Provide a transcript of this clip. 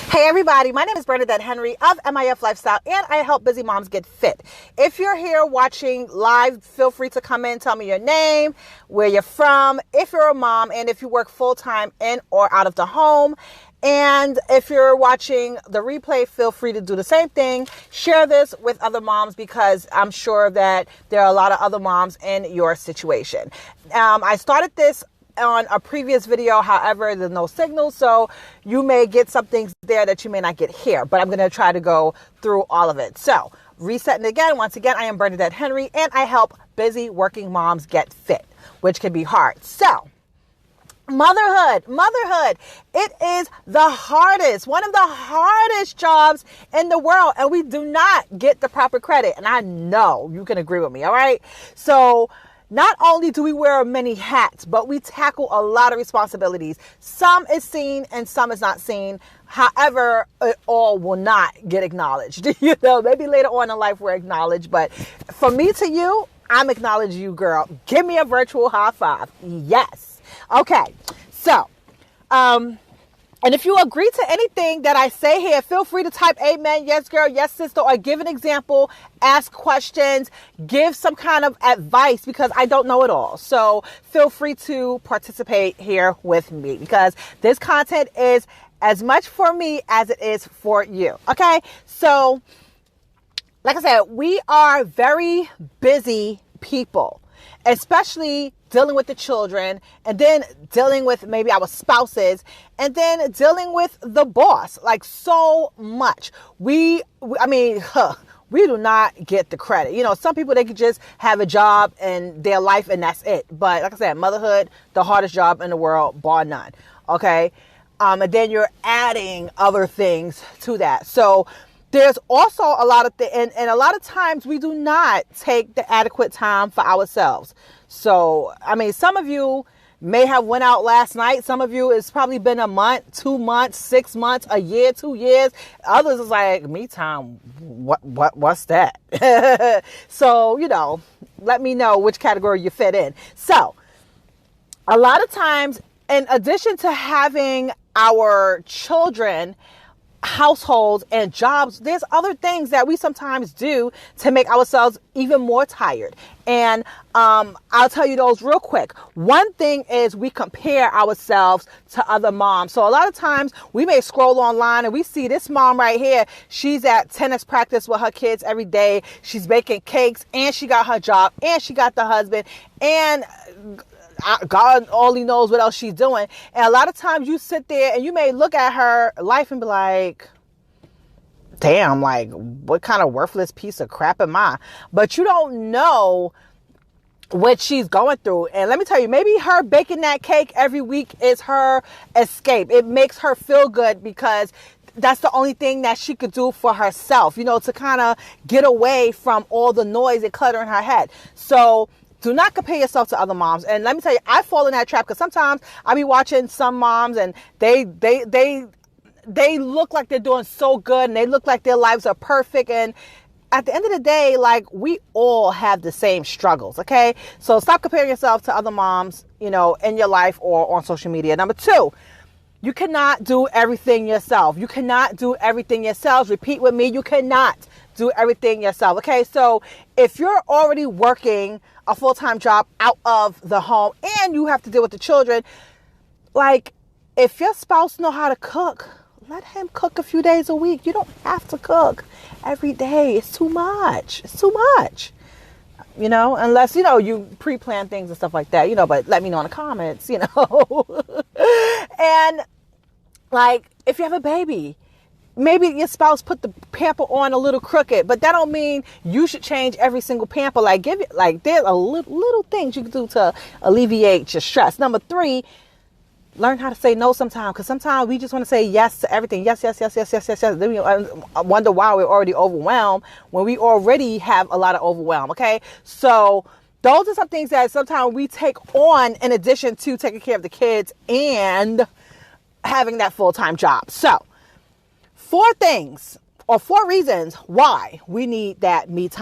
Hey everybody, my name is Bernadette Henry of MIF Lifestyle, and I help busy moms get fit. If you're here watching live, feel free to come in, tell me your name, where you're from, if you're a mom, and if you work full-time in or out of the home. And if you're watching the replay, feel free to do the same thing. Share this with other moms because I'm sure that there are a lot of other moms in your situation. I started this on a previous video, however, there's no signal, so you may get some things there that you may not get here, but I'm going to try to go through all of it. So, resetting again, once again, I am Bernadette Henry, and I help busy working moms get fit, which can be hard. So, motherhood, it is the hardest, one of the hardest jobs in the world, and we do not get the proper credit, and I know you can agree with me, all right? So, not only do we wear many hats, but we tackle a lot of responsibilities. Some is seen and some is not seen. However, it all will not get acknowledged. Maybe later on in life we're acknowledged, but from me to you, I'm acknowledging you, girl. Give me a virtual high five. Yes. Okay. So, and if you agree to anything that I say here, feel free to type amen, yes girl, yes sister, or give an example, ask questions, give some kind of advice because I don't know it all. So feel free to participate here with me because this content is as much for me as it is for you. Okay. So like I said, we are very busy people, especially dealing with the children and then dealing with maybe our spouses and then dealing with the boss, like so much. We do not get the credit. You know, some people, they could just have a job and their life and that's it. But like I said, motherhood, the hardest job in the world, bar none. Okay. And then you're adding other things to that. So there's also a lot of and a lot of times we do not take the adequate time for ourselves. So, I mean, some of you may have went out last night. Some of you, it's probably been a month, 2 months, 6 months, a year, 2 years. Others is like, me time. What's that? So, you know, let me know which category you fit in. So, a lot of times, in addition to having our children, households and jobs, there's other things that we sometimes do to make ourselves even more tired. And I'll tell you those real quick. One thing is we compare ourselves to other moms. So a lot of times we may scroll online and we see this mom right here. She's at tennis practice with her kids every day. She's baking cakes and she got her job and she got the husband and God only knows what else she's doing. And a lot of times you sit there and you may look at her life and be like, damn, like what kind of worthless piece of crap am I? But you don't know what she's going through. And let me tell you, maybe her baking that cake every week is her escape. It makes her feel good because that's the only thing that she could do for herself, you know, to kind of get away from all the noise and clutter in her head. So do not compare yourself to other moms. And let me tell you, I fall in that trap because sometimes I be watching some moms and they look like they're doing so good and they look like their lives are perfect. And at the end of the day, like, we all have the same struggles. Okay. So stop comparing yourself to other moms, you know, in your life or on social media. Number two, you cannot do everything yourself. You cannot do everything yourself. Repeat with me. You cannot do everything yourself. Okay. So if you're already working a full-time job out of the home and you have to deal with the children, like, if your spouse know how to cook, let him cook a few days a week. You don't have to cook every day. It's too much. It's too much. You know, unless, you know, you pre-plan things and stuff like that, you know, but let me know in the comments, you know. And like, if you have a baby, maybe your spouse put the pamper on a little crooked, but that don't mean you should change every single pamper. Like, give it, like, there's a little things you can do to alleviate your stress. Number three, learn how to say no sometimes, because sometimes we just want to say yes to everything. Yes. Then we wonder why we're already overwhelmed when we already have a lot of overwhelm. Okay. So those are some things that sometimes we take on in addition to taking care of the kids and having that full-time job. So 4 things or 4 reasons why we need that me time.